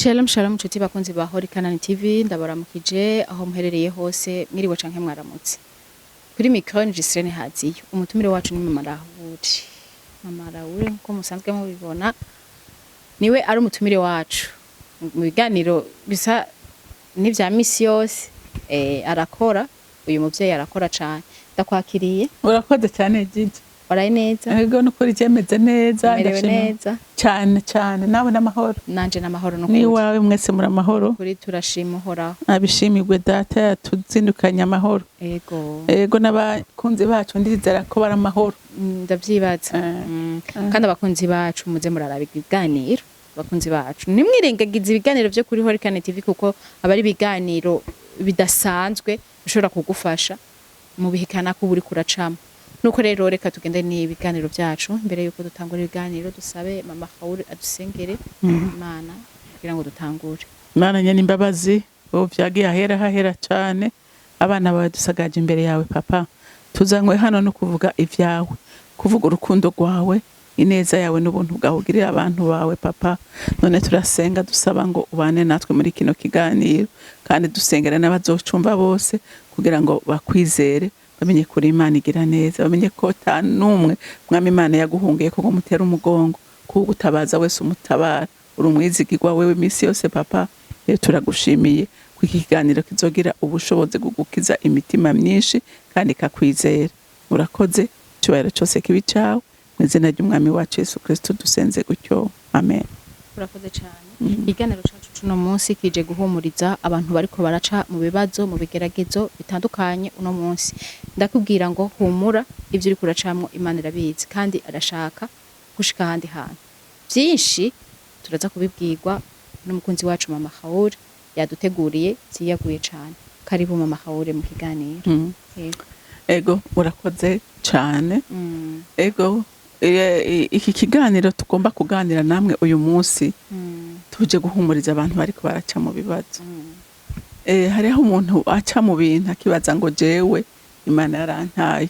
Shalom shalom nshuti bakunzi ba Holy Canaan TV ndabaramukije aho muherereye hose mwiriwe canke mwaramutse. Kuri micro Gisirene Haziyo umutumire wacu ni Mama Rahuri. Mama Rahuri nko musanzwe mubibona niwe ari umutumire wacu mu biganiro bisa n'ivya misi yose arakora uyu muvyeyi arakora cane. Ndakwakiriye. Urakoze cyane Gigi. Waraye neza? Ego nukuri cyemeze neza neza cyane nawe n'amahoro. Nanje n'amahoro no ni wawe mwese muri amahoro. Kuri turashima uhoraho. Abishimirwe data yatuzindukanye amahoro. Ego n'abakunzi bacu ndizera ko bari amahoro. Ndavyibaza. Kandi abakunzi bacu muze muraraba ibiganiro. Abakunzi bacu nimwirengagiza ibiganiro byo kuri Holy Canaan TV kuko abari ibiganiro bidasanzwe bishobora kugufasha mu bihikana ko buri kuracamo. Nuko rero reka tugende ni ibiganiro byacu mbere yuko dutangura ibiganiro dusabe Mama Rahuri adusengere Imana kugira ngo dutangure. Imana nyene imbabazi bo vyagiye hahera cyane abana bawe dusagaje imbere yawe papa tuzanywe hano no kuvuga ivyawe kuvuga urukundo rwawe ineza yawe n'ubuntu bwawe ugirira abantu bawe papa none turasenga dusaba ngo ubane natwe muri kino kiganiro kandi dusengera n'abazocumva bose kugira ngo bakwizere bamenye kuri Imana igira neza bamenye ko numwe mwami Imana yaguhungiye ko mutera umugongo kuko utabaza wese umutabara uri umwizigirwa wewe misi yose papa turagushimiye ku kiganiro kizogira ubushobozi gugukiza imitima myinshi kandi kakwizera urakoze cyubahiro cyose kibi cyawe mu izina ry'umwami wacu Yesu Kristo dusenze gutyo amen. Urakoze cyane. Ikiganiro cyacu cuno munsi kije guhumuriza abantu bariko baraca mu bibazo mu bigeragezo bitandukanye uno munsi. Ndakubwira ngo humura ivyo uri kuracamwo Imana irabizi kandi arashaka gushika handi hantu. Byinshi turaza kubibwirwa n'umukunzi wacu Mama Rahuri yaduteguriye ziyaguye cyane. Karibu Mama Rahuri mu kiganiro. Ego urakoze cyane. Ego iki kiganiro tugomba kuganira namwe uyu munsi tuje guhumuriza abantu bariko baraca mu bibazo. Hariho umuntu aca mu bintu akibaza ngo jewe Imana yarantaye.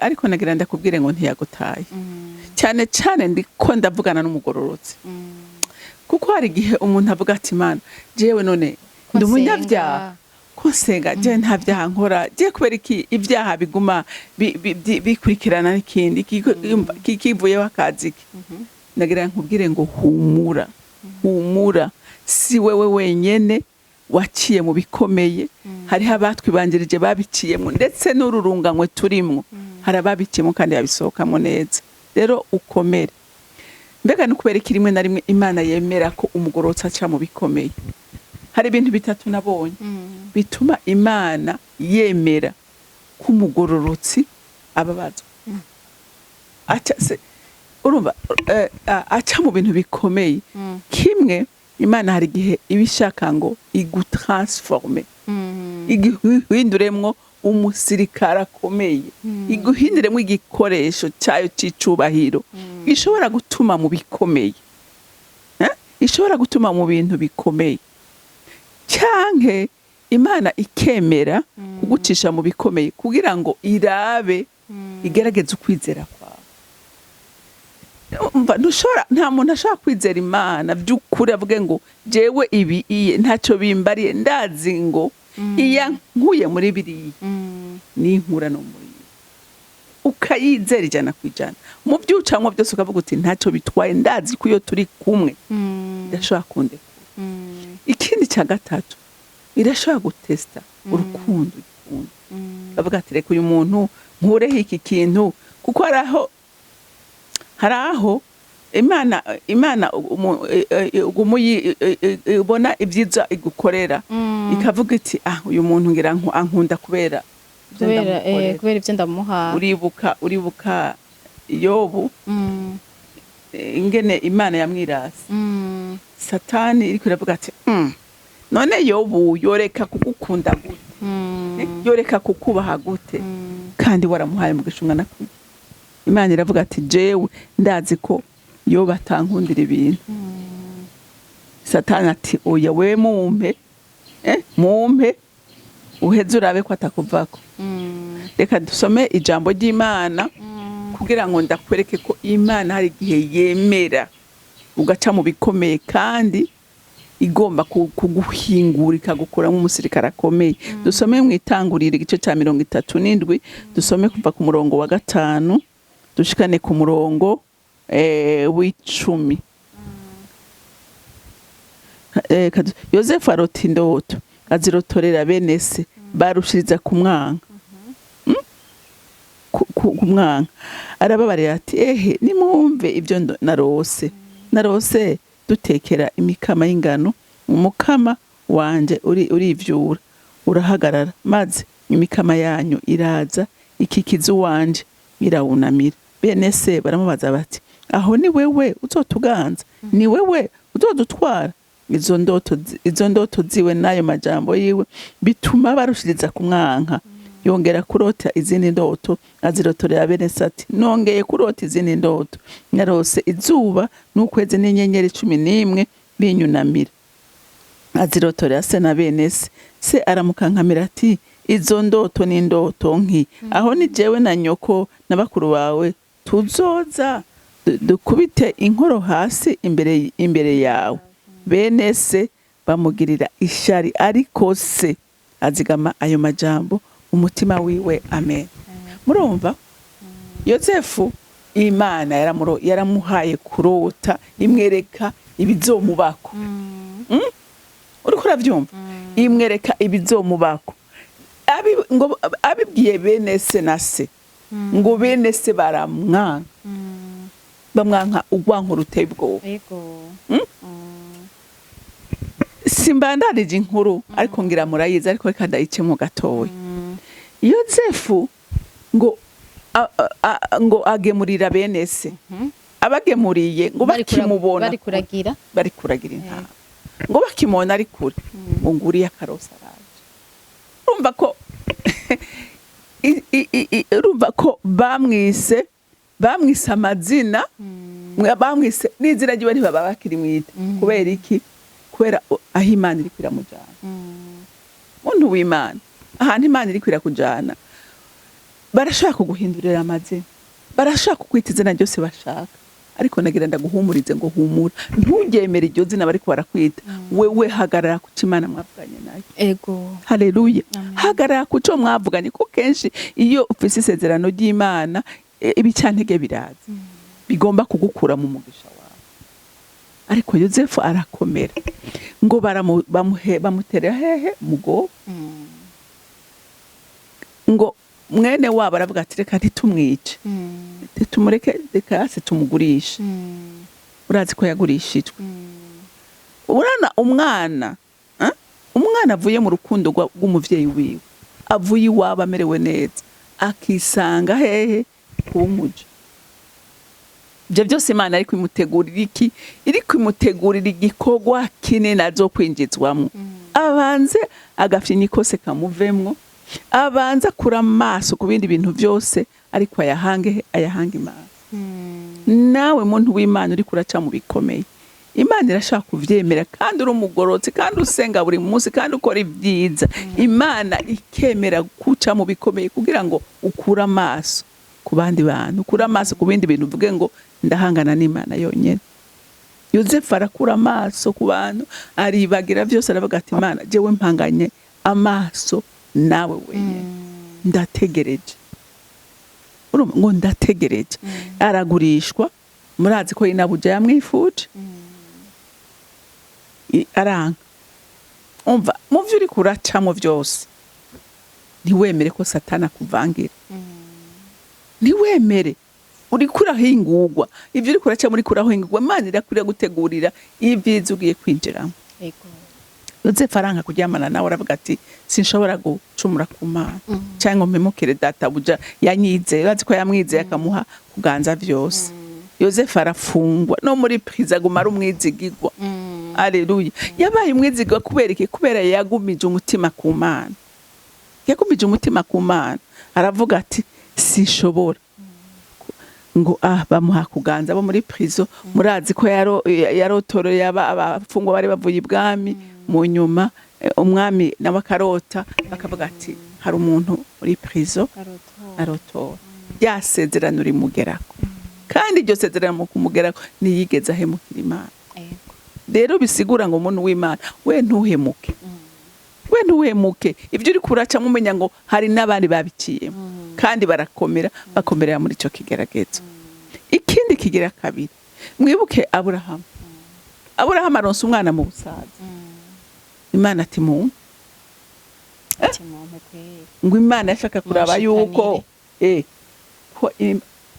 Ariko nagira ndakubwire ngo ntiyagutaye. Cyane cyane ndiko ndavugana n'umugororotsi. Kuko hari igihe umuntu avuga ati Imana jewe none ndi umunyabyaha kosenga je nta byaha nkora je kubera iki ibyaha biguma bikurikirana n'ikindi kikivuye wakaziki nagira nkubwire ngo humura si wewe wenyene waciye mu bikomeye hari abatwibanjirije babiciyemo ndetse n'ururunganywe turimwo hari ababiciyemo kandi yabisohokamo neza rero ukomere mbega no kubera iki rimwe na rimwe Imana yemera ko umugorotsa aca mu bikomeye. Hari ibintu bitatu nabonye bituma Imana yemera kumugororotsi ababazwa. Urumva aca mu bintu bikomeye. Kimwe Imana hari gihe ibishaka ngo igutransforme. Iguhinduremwo umusirikara akomeye. Iguhinduremwo igikoresho cyayo c'icubahiro. Ishobora gutuma mu bikomeye. Ishobora gutuma mu bintu bikomeye. Cyanke Imana ikemera kugucisha mu bikomeye kugira ngo irabe igerageze ukwizera kwawe. Nta muntu ashaka kwizera Imana by'ukuri avuge ngo jewe ibi ntacyo bimbariye ndazi ngo iya nkuye muri biriya n'inkura no muri ukayizera 100%. Mu byucamwo byose ukavuga uti ntacyo bitwaye ndazi ko iyo turi kumwe ndashaka kundeka. Ikindi cya gatatu irashobora gutesta urukundo bavuga ati reka uyu muntu nkureho iki kintu kuko hari aho Imana ubona ibyiza igukorera ikavuga iti uyu muntu ngira ankunda kubera ibyo ndamuha. Uribuka Yobu ingene Imana yamwirase. Satani iriko iravuga ati none Yobu yoreka kugukunda gute yoreka kukubaha gute kandi waramuhaye mu gishumwana kwe. Imana iravuga ati jewe ndazi ko Yobu atankundira ibintu. Satani ati oya we mumpe uheze urabe ko atakuvako. Reka dusome ijambo ry'Imana kugira ngo ndakwereke ko Imana hari igihe yemera ugaca mu bikomeye kandi igomba kuguhingura ikagukuramo umusirikare akomeye. Dusome mu Itanguriro igice cya 37, dusome kuva ku murongo wa 5 dushikane ku murongo w'10. Yosefu arota indoto azirotorera bene se barushiriza kumwanka. Kumwanka arababarira ati ehe nimwumve ibyo narose dutekera imikama y'ingano, umukama wanje urivyura urahagarara, maze imikama yanyu iraza ikikiza wanje irawunamira. Bene se baramubaza bati aho ni wewe uzotuganza, ni wewe uzodutwara? Izo ndoto ziwe nayo majambo yiwe bituma barushiriza kumwanka. Yongera kurota izindi ndoto azirotorera bene se ati nongeye kurota izindi ndoto, narose izuba n'ukwezi n'inyenyeri 11 binyunamira. Azirotorera se na bene se aramukankamira ati izo ndoto ni ndoto nki, aho ni jewe na nyoko na bakuru bawe tuzoza dukubite inkoro hasi imbere yawe. Bene se bamugirira ishari, ariko se azigama ayo majambo umutima wiwe. Amen. Murumva Yosefu Imana yaramuhaye kurota imwereka ibizomubako. Uriko uravyumva? Imwereka ibizomubako. Ngo abibwiye bene se na se, ngo bene se baramwanka, bamwanka ugwanka uruteye ubwoba. Simbandarije inkuru ariko ngira murayizi, ariko reka ndayicemo gatoya. Yosefu ngo agemurira bene se, abagemuriye ngo bakimubona bari kuragira intama, ngo bakimona ari kure ngo nguriye akarosa araje. Urumva ko bamwise amazina, bamwise n'izina ryiwe ntibaba bakiri mwite. Kubera iki? Kubera aho Imana iri kwiramujana. Muntu w'Imana ahantu Imana iri kwirakujana barashaka kuguhindurira amazina, barashaka kukwita izina ryose bashaka, ariko nagira ndaguhumurize ngo humura, ntugemere iryo zina bari barakwita. Wewe hagarara ku Imana mwavuganye nayo. Ego, haleluya. Hagarara ku cyo mwavuganye, ko kenshi iyo ufise isezerano ry'Imana ibicyantege biraza bigomba kugukura mu mugisha wawe. Ariko Yosefu arakomera, ngo bamutera hehe mugo. Ngo mwene wabo aravuga ati reka ntitumwice, tumureke, reka se tumugurisha. Urazi ko yagurishijwe. Urana umwana avuye mu rukundo rw'umuvyeyi wiwe, avuye iwabo amerewe neza, akisanga hehe kumuje. Ibyo byose Imana ari kwimutegurira iki? Iri kwimutegurira igikorwa kinini azo kwinjizwamo. Abanze agafyina ikose kamuvemwo, abanza kura amaso ku bindi bintu byose, ariko ayahange Imana. Nawe muntu w'Imana uri kuraca mu bikomeye, Imana irashaka kuvyemera, kandi uri umugorotsi, kandi usenga buri munsi, kandi ukora ibyiza. Imana ikemera kuca mu bikomeye kugira ngo ukura amaso ku bandi bantu, ukura amaso ku bindi bintu, uvuge ngo ndahangana n'Imana yonyene. Yosefu arakura amaso ku bantu, aribagira byose, aravuga ati Imana jewe mpanganye amaso nawe wenyene, ndategereje. Urumva ngo ndategereje. Aragurishwa, murazi ko inabuja yamwifuje, aranga. Umva mu byo uri kuracamo byose, ntiwemere ko Satana kuvangira. Ntiwemere, uri kurahingurwa. Ibyo uri kuraca muri kurahingurwa, Imana irakwiriye gutegurira ibyiza ugiye kwinjiramo. Yosefu aranga kuryamana nawe, aravuga ati sinshobora gucumura ku Mana cyangwa mpemukire databuja yanyize. Urazi ko yamwizeye akamuha kuganza byose. Yosefu arafungwa no muri prison, aguma ari umwizigirwa. Haleluya. Yabaye umwizigirwa kubera iki? Kubera yagumije umutima ku Mana. Yagumije umutima ku Mana, aravuga ati sinshobora. Ngo bamuha kuganza bo muri prison. Murazi ko yarotoreye abafungwa bari bavuye ibwami. Mu nyuma umwami nawe akarota, bakavuga ati hari umuntu muri prison arotora. Yasezerano rimugerako. kandi iryo sezerano mu kumugeraho ntiyigeze ahemukira Imana. Rero bisigura ngo umuntu w'Imana we ntuhemuke, we ntuhemuke. Ibyo uri kuraca mumenya ngo hari n'abandi babiciyemo kandi bakomerera muri icyo kigeragezo. Ikindi kigira kabiri, mwibuke Aburahamu aronse umwana mu busaza. Imana ati ngo Imana yashaka kuraba yuko ko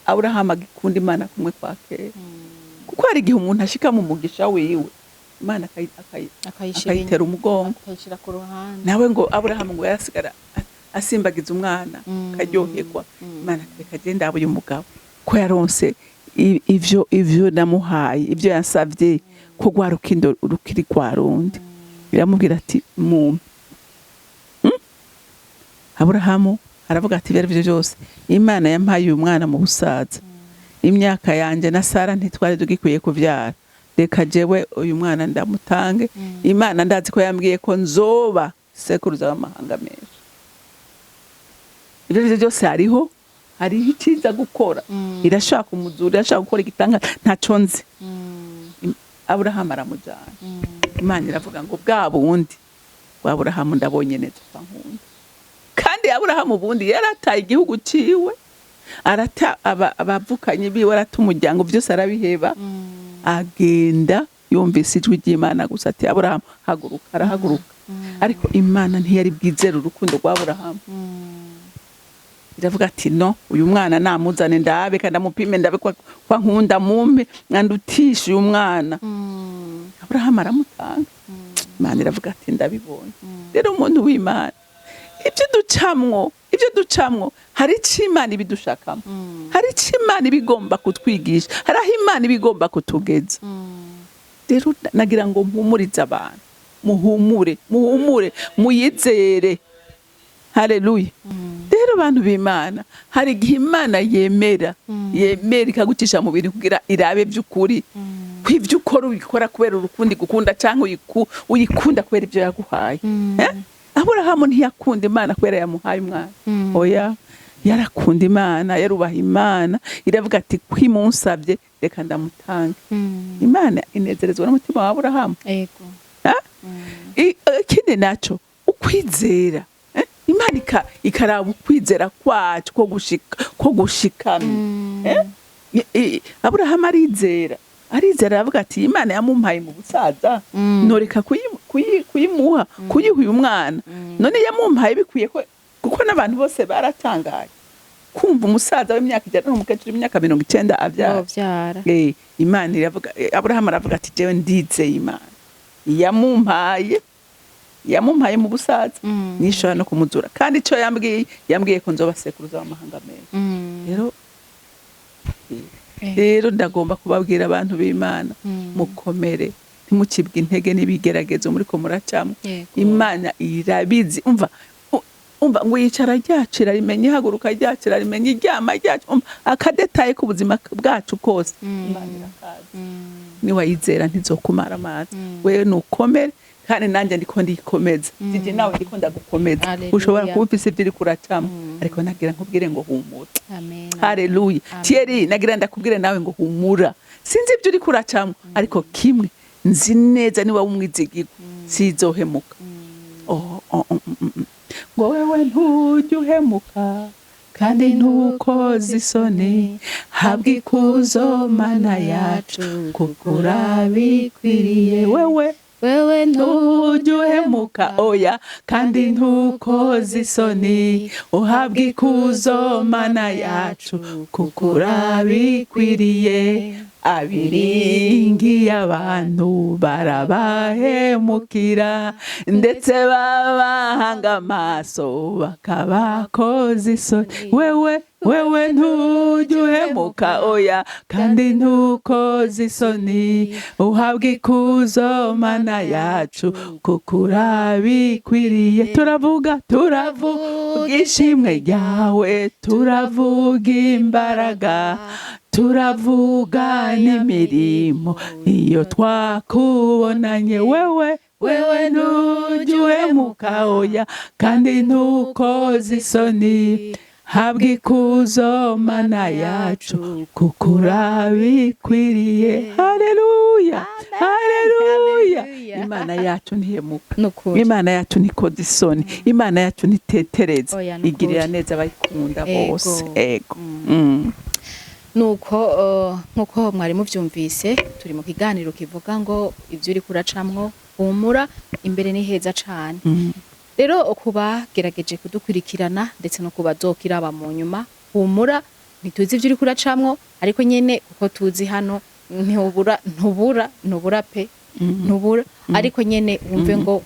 Aburahamu agikunda Imana kumwe kwa kera, kuko hari igihe umuntu ashika mu mugisha wiwe Imana akayitera umugongo, akayishira ku ruhande. nawe ngo Aburahamu ngo yasigara asimbagiza umwana karyoherwa. Imana reka genda abo umugabo ko yaronse ivyo namuhaye, ivyo yansavye ko gwa rukindo rukiri kwa rundi. Biramubwira ati Aburahamu aravuga ati byari byo byose Imana yampaye uyu mwana mu busaza, imyaka yanje na Sara ntitwari tugikwiye kuvyara, reka jewe uyu mwana ndamutange. Imana ndazi ko yambwiye ko nzoba sekuruza w'amahanga menshi. Ibyo byose hariho iciza gukora, irashaka umuzuri, irashaka gukora igitanga ntaco nzi. Aburahamu aramujana, Imana iravuga ngo bwa bundi bwa Aburahamu ndabonye neza nkunda. Kandi Aburahamu bundi yarataye igihugu ciwe, arata abavukanye biwe, arata umuryango, byose arabiheba, agenda yumvise ijwi ry'Imana gusa ati Aburahamu haguruka. Arahaguruka. Ariko Imana ntiyari bwizera urukundo rwa Aburahamu. Iravuga ati no, uyu mwana namuzane ndabe kandi amupime ndabe kwa nkunda mumpe ndandutisha uyu mwana. Aburahamu aramutanga. Imana iravuga ati ndabibonye. Rero umuntu w'Imana, ibyo ducamwo hari icyo Imana ibidushakamo, hari icyo Imana ibigomba kutwigisha, hari aho Imana ibigomba kutugeza. Rero nagira ngo mpumurize abantu, muhumure, muyizere. Haleluya. Rero abantu b'Imana, hari igihe Imana yemera ikagucisha mu bintu kugira irabe by'ukuri kw'ibyo ukora ubikora kubera urukundi gukunda cyangwa uyikunda kubera ibyo yaguhaye. Aburahamu ntiyakunda Imana kubera yamuhaye umwana. Oya, yarakunda Imana, yarubaha Imana, iravuga ati kwimunsabye reka ndamutange. Imana inezerezwa n'umutima wa Aburahamu. Yego. Ikindi naco ukwizera. Imana ikaraba ukwizera kwacu ko gushikana. Aburahamu arizera aravuga ati Imana yamumpaye mu busaza, noreka kuyimuha uyu mwana. None yamumpaye bikwiye ko, kuko n'abantu bose baratangaye kumva umusaza w'imyaka ijana n'umukecuru w'imyaka 90 avyara. Imana iravuga, Aburahamu aravuga ati jewe ndizeye Imana yamumpaye mu busaza, nishobora no kumuzura, kandi ico yambwiye ko nzoba sekuruza w'amahanga menshi. Rero ndagomba kubabwira abantu b'Imana, mukomere, ntimukibwe intege n'ibigeragezo muri ko muracamo. Imana irabizi. Umva ngo yicara ryacu irarimenya, ihaguruka ryacu irarimenya, iryama ryacu, akadetaye ku buzima bwacu kose Imana irakazi. Niwayizera ntizokumara amazi. Wewe nukomere, kandi nanjye ndiko ndikomeza. Jiji nawe ndiko ndagukomeza. Ushobora kuba ufise ibyo uri kuracamo, ariko nagira nkubwire ngo humura. Amen. Haleluya. Thierry, nagira ndakubwire nawe ngo humura. Sinzi ibyo uri kuracamo, ariko kimwe nzi neza niba umwizigirwa sizohemuka. Ngo wewe ntujye uhemuka kandi ntukoze isoni, habwa ikuzo Mana yacu kuko urabikwiriye. Wewe ntujye uhemuka, oya, kandi ntukoze isoni, uhabwa ikuzo Mana yacu kuko urabikwiriye. Abiringiye abantu barabahemukira, ndetse babahanga amaso bakabakoza isoni. Wewe ntujye uhemuka, oya, kandi ntukoze isoni, uhabwa ikuzo Mana yacu kuko urabikwiriye. Turavuga ishimwe ryawe, turavuga imbaraga, turavuga n'imirimo iyo twakubonanye. Wewe ntujye uhemuka, oya, kandi ntukoze isoni, habwa ikuzo mana yacu kuko urabikwiriye. Haleluya, haleluya. Imana yacu ntihemuka, Imana yacu ntikoza isoni, Imana yacu ntitetereza, igirira neza abayikunda bose. Ego. Nuko nkuko mwari muvyumvise, turi mu kiganiro kivuga ngo ivyo uri kuracamwo humura, imbere ni heza cane. Rero kuba gerageje kudukurikirana ndetse no kuba zokiraba mu nyuma, humura, ntituzi ivyo uri kuracamwo, ariko nyene kuko tuzi hano ntubura pe, ntubura, ariko nyene wumve ngo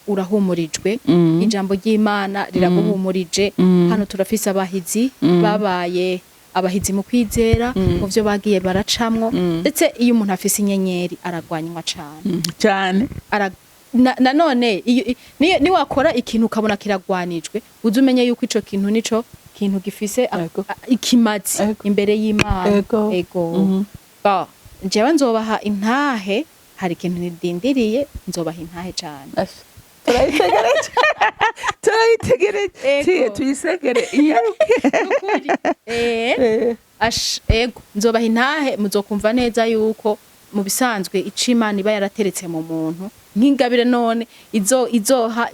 urahumurijwe, ijambo ry'Imana riraguhumurije. Hano turafise abahizi babaye abahizi mu kwizera mu byo bagiye baracamwo, ndetse iyo umuntu afise inyenyeri aragwanywa cane nanone ni wakora ikintu ukabona kiragwanijwe, uzumenye yuko ico kintu nico kintu gifise ikimazi imbere y'Imana. Ego. Jewe nzobaha intahe, hari ikintu nidindiriye, nzobaha intahe cane. Turayitegereje tuyisegere inyaruke. Ego nzobaha intahe, muzokumva neza yuko mu bisanzwe icimana iba yarateretse mu muntu nk'ingabire, none izohesha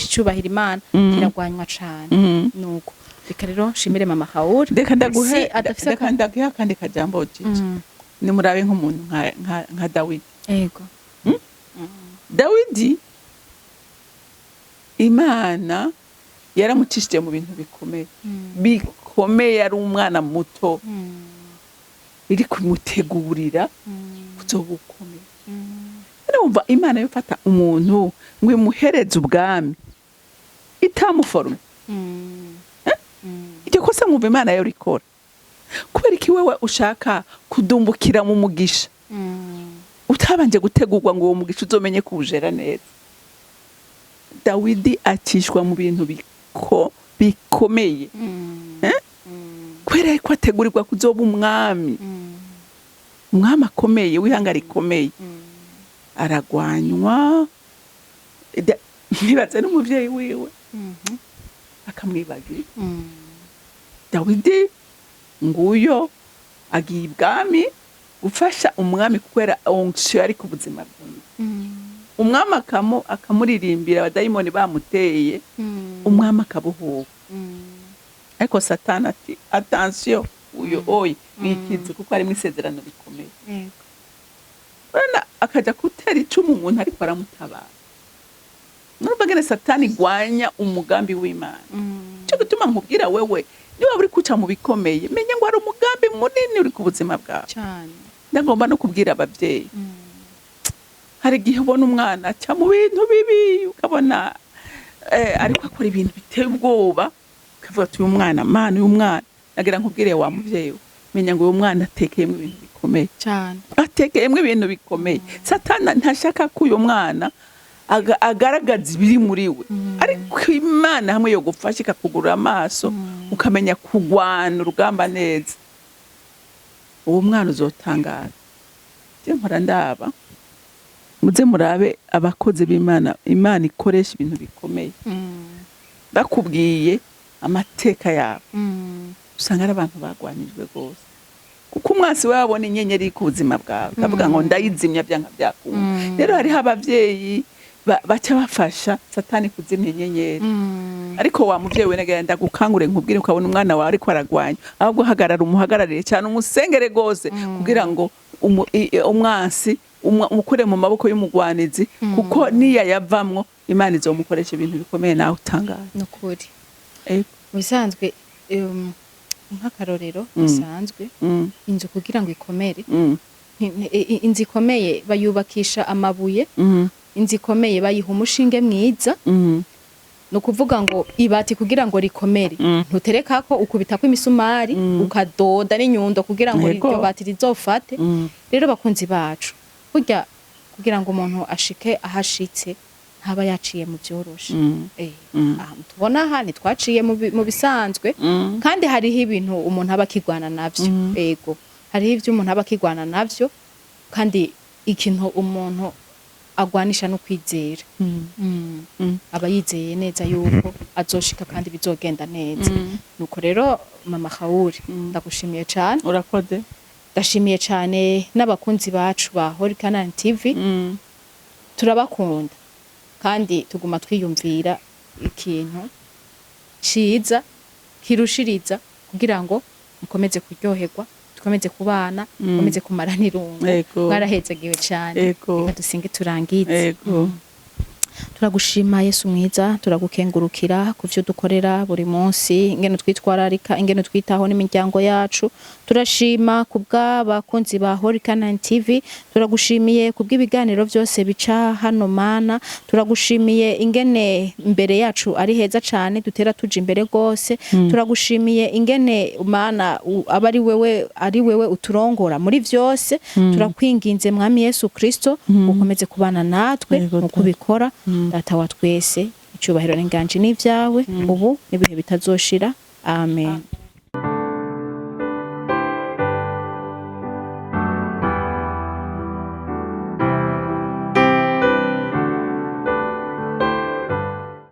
icubahiro Imana kiragwanywa cane. Nuko reka rero nshimire mama Haul. Reka ndaguhe kandi kajambo jije, nimurabe nk'umuntu nka Dawidi. Ego. Dawidi Imana yaramucishije mu bintu bikomeye, ari umwana muto, iri kumutegurira kuzobukomeye. Urumva Imana yofata umuntu ngo imuhereze ubwami itamuforme. Iryo kosa mwumva Imana yo rikora, kubera iki wewe ushaka kudumbukira mu mugisha utabanje gutegurwa ngo uwo mugisha uzomenye kuwujera neza. Dawidi acishwa mu bintu bikomeye, kubera ko ategurirwa kuzoba umwami akomeye w'ihanga rikomeye. Aragwanywa, ntibaze n'umuvyeyi wiwe akamwibagira. Dawidi nguyo agiye ibwami gufasha umwami kubera onction ari ku buzima bwiwe. Umwami akamuririmbira, abadayimoni bamuteye, umwami akabuhuka. Ariko Satani ati attention, uyo mwikize kuko ari mwisezerano bikomeye. Bana akaja kutera icumu umuntu ariko aramutabara. Nurubagene Satani gwanya umugambi w'Imana. Cyo gutuma nkubwira wewe, niba uri kuca mu bikomeye, menye ngo ari umugambi munini uri ku buzima bwawe cyane. Ndagomba no kubwira abavyeyi, hari igihe ubona umwana aca mu bintu bibi, ukabona ariko akora ibintu biteye ubwoba, ukavuga ati uyu mwana nagira nkubwire wa muvyeyi, menya ngo uyu mwana atekeyemo ibintu bikomeye cyane, atekeyemo ibintu bikomeye. Satani ntashaka ko uyu mwana agaragaza ibiri muri we, ariko Imana hamwe yo gufasha ikakugurura amaso, ukamenya kugwana urugamba neza, uwo mwana uzotangara. Je mpora ndaba, muze murabe abakozi b'Imana, Imana ikoresha ibintu bikomeye, bakubwiye amateka yabo, usanga ari abantu bagwanijwe gose, kuko umwasi wabona inyenyeri ku buzima bwawe kavuga ngo ndayizimya byanka byakunda. Rero hari abavyeyi baca bafasha Satani kuzimya inyenyeri. Ariko wa muvyeyi we nagenda gukangure nkubwire, ukabona umwana wawe ariko aragwanya, ahubwo umuhagararire cyane, umusengere gose kugira ngo umwasi umukure mu maboko y'umugwanizi, kuko niya yavamwo Imana izomukoresha ibintu bikomeye nawe utangaye. Nukuri bisanzwe nk'akarorero bisanzwe, inzu kugira ngo ikomere, inzu ikomeye bayubakisha amabuye, inzu ikomeye bayiha umushinge mwiza. No kuvuga ngo ibati kugira ngo rikomere, ntutereka ko ukubita ko imisumari ukadoda n'inyundo kugira ngo iryo bati rizofate. Rero bakunzi bacu, burya kugira ngo umuntu ashike ahashitse ntaba yaciye mu byoroshe. Tubona aha ntitwaciye mu bisanzwe, kandi hariho ibintu umuntu aba akigwana navyo. Ego hariho ivyo umuntu aba akigwana navyo, kandi ikintu umuntu agwanisha no kwizera aba yizeye neza yuko azoshika kandi bizogenda neza nuko rero mama Khawuri ndagushimiye cyane urakoze ndashimiye cyane n'abakunzi bacu ba Horikana TV turabakunda kandi tuguma twiyumvira ikintu ciza kirushiriza kugira ngo mukomeze kuryoherwa tukomeze kubana mukomeze kumarana irungu mwarahezagiwe cyane dusinge turangize turagushima Yesu mwiza turagukengurukira kuvyo dukorera buri munsi ingene twitwararika ingene twitaho n'imiryango yacu turashima kubw'abakunzi ba Horikana TV turagushimiye kubw'ibiganiro byose bica hano mana turagushimiye ingene imbere yacu ari heza cyane dutera tuje imbere gose turagushimiye ingene mana abari wewe uturongora muri byose turakwinginze mwami Yesu Kristo ukomeze kubana natwe uko bikora data wa twese icyubahiro n'inganji n'ivyawe ubu n'ibihe bitazoshira amen